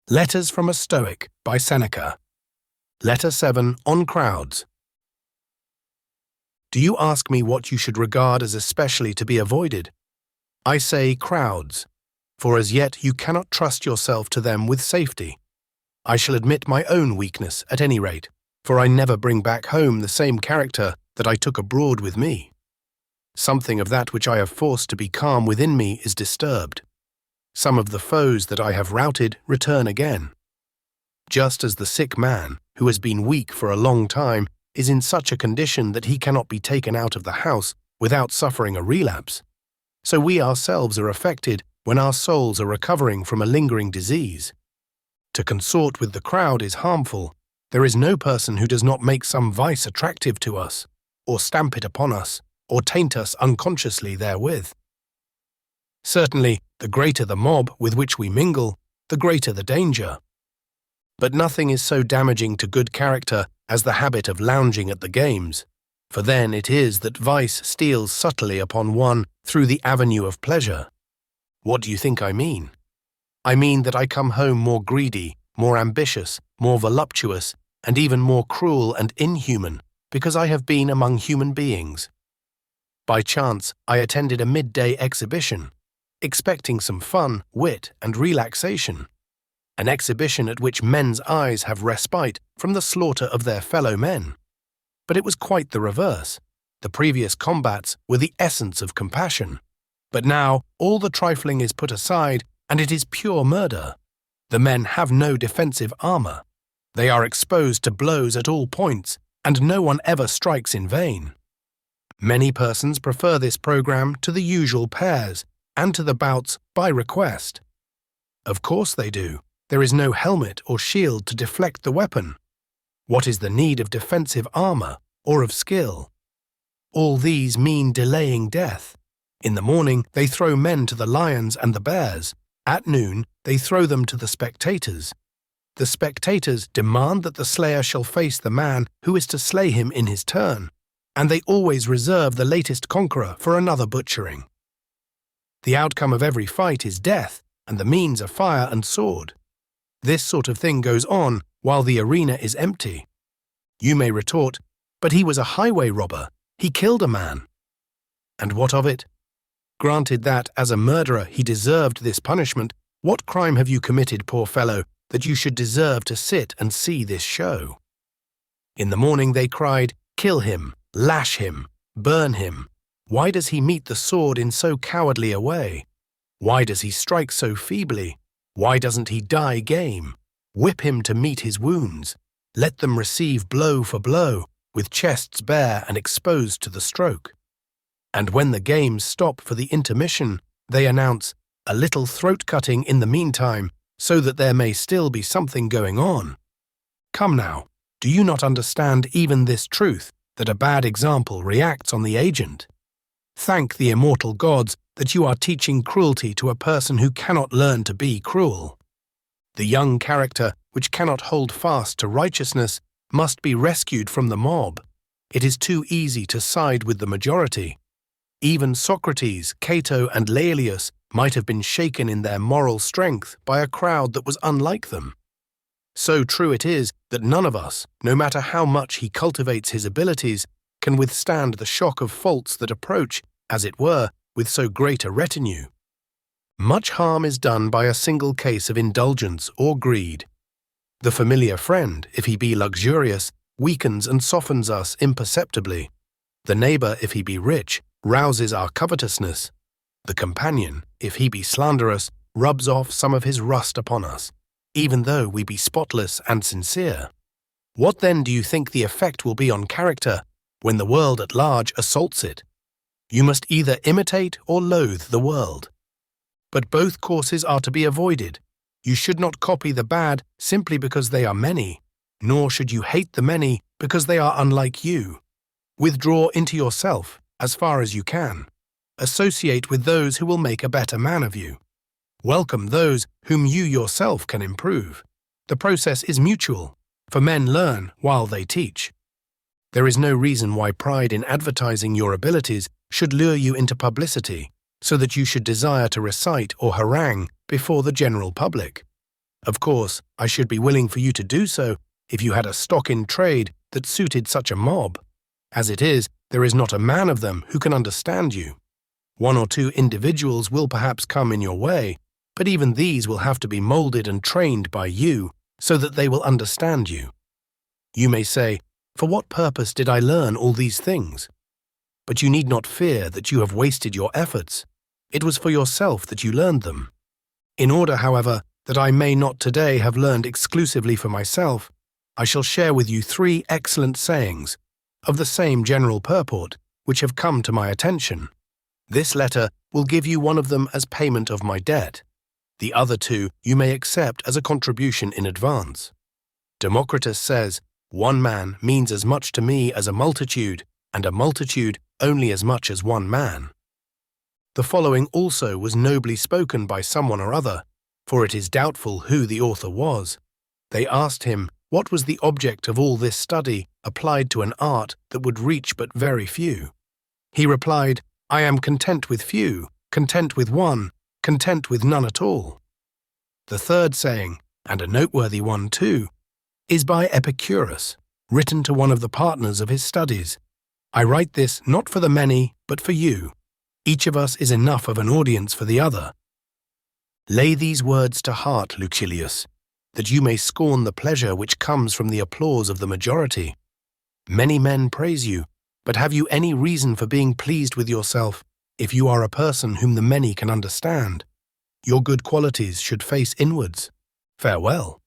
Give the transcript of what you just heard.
Letters from a Stoic by Seneca. Letter 7 on crowds. Do you ask me what you should regard as especially to be avoided? I say crowds, for as yet you cannot trust yourself to them with safety. I shall admit my own weakness at any rate, for I never bring back home the same character that I took abroad with me. Something of that which I have forced to be calm within me is disturbed. Some of the foes that I have routed return again. Just as the sick man, who has been weak for a long time, is in such a condition that he cannot be taken out of the house without suffering a relapse, so we ourselves are affected when our souls are recovering from a lingering disease. To consort with the crowd is harmful. There is no person who does not make some vice attractive to us, or stamp it upon us, or taint us unconsciously therewith. Certainly, the greater the mob with which we mingle, the greater the danger. But nothing is so damaging to good character as the habit of lounging at the games, for then it is that vice steals subtly upon one through the avenue of pleasure. What do you think I mean? I mean that I come home more greedy, more ambitious, more voluptuous, and even more cruel and inhuman, because I have been among human beings. By chance, I attended a midday exhibition, expecting some fun, wit, and relaxation, an exhibition at which men's eyes have respite from the slaughter of their fellow men. But it was quite the reverse. The previous combats were the essence of compassion, but now all the trifling is put aside and it is pure murder. The men have no defensive armor. They are exposed to blows at all points, and no one ever strikes in vain. Many persons prefer this program to the usual pairs, and to the bouts by request. Of course they do. There is no helmet or shield to deflect the weapon. What is the need of defensive armor or of skill? All these mean delaying death. In the morning they throw men to the lions and the bears. At noon they throw them to the spectators. The spectators demand that the slayer shall face the man who is to slay him in his turn, and they always reserve the latest conqueror for another butchering. The outcome of every fight is death, and the means are fire and sword. This sort of thing goes on while the arena is empty. You may retort, but he was a highway robber. He killed a man. And what of it? Granted that, as a murderer, he deserved this punishment, what crime have you committed, poor fellow, that you should deserve to sit and see this show? In the morning they cried, "Kill him, lash him, burn him. Why does he meet the sword in so cowardly a way? Why does he strike so feebly? Why doesn't he die game? Whip him to meet his wounds. Let them receive blow for blow, with chests bare and exposed to the stroke." And when the games stop for the intermission, they announce, "A little throat-cutting in the meantime, so that there may still be something going on." Come now, do you not understand even this truth, that a bad example reacts on the agent? Thank the immortal gods that you are teaching cruelty to a person who cannot learn to be cruel. The young character which cannot hold fast to righteousness must be rescued from the mob. It is too easy to side with the majority. Even Socrates, Cato, and Laelius might have been shaken in their moral strength by a crowd that was unlike them. So true it is that none of us, no matter how much he cultivates his abilities, can withstand the shock of faults that approach, as it were, with so great a retinue. Much harm is done by a single case of indulgence or greed. The familiar friend, if he be luxurious, weakens and softens us imperceptibly. The neighbor, if he be rich, rouses our covetousness. The companion, if he be slanderous, rubs off some of his rust upon us, even though we be spotless and sincere. What then do you think the effect will be on character when the world at large assaults it? You must either imitate or loathe the world. But both courses are to be avoided. You should not copy the bad simply because they are many, nor should you hate the many because they are unlike you. Withdraw into yourself as far as you can. Associate with those who will make a better man of you. Welcome those whom you yourself can improve. The process is mutual, for men learn while they teach. There is no reason why pride in advertising your abilities should lure you into publicity, so that you should desire to recite or harangue before the general public. Of course, I should be willing for you to do so if you had a stock in trade that suited such a mob. As it is, there is not a man of them who can understand you. One or two individuals will perhaps come in your way, but even these will have to be molded and trained by you so that they will understand you. You may say, "For what purpose did I learn all these things?" But you need not fear that you have wasted your efforts. It was for yourself that you learned them. In order, however, that I may not today have learned exclusively for myself, I shall share with you 3 excellent sayings of the same general purport which have come to my attention. This letter will give you one of them as payment of my debt. The other 2 you may accept as a contribution in advance. Democritus says, "One man means as much to me as a multitude, and a multitude only as much as one man." The following also was nobly spoken by someone or other, for it is doubtful who the author was. They asked him what was the object of all this study applied to an art that would reach but very few. He replied, "I am content with few, content with one, content with none at all." The third saying, and a noteworthy one too, is by Epicurus, written to one of the partners of his studies. "I write this not for the many, but for you. Each of us is enough of an audience for the other. Lay these words to heart, Lucilius, that you may scorn the pleasure which comes from the applause of the majority. Many men praise you, but have you any reason for being pleased with yourself if you are a person whom the many can understand? Your good qualities should face inwards. Farewell."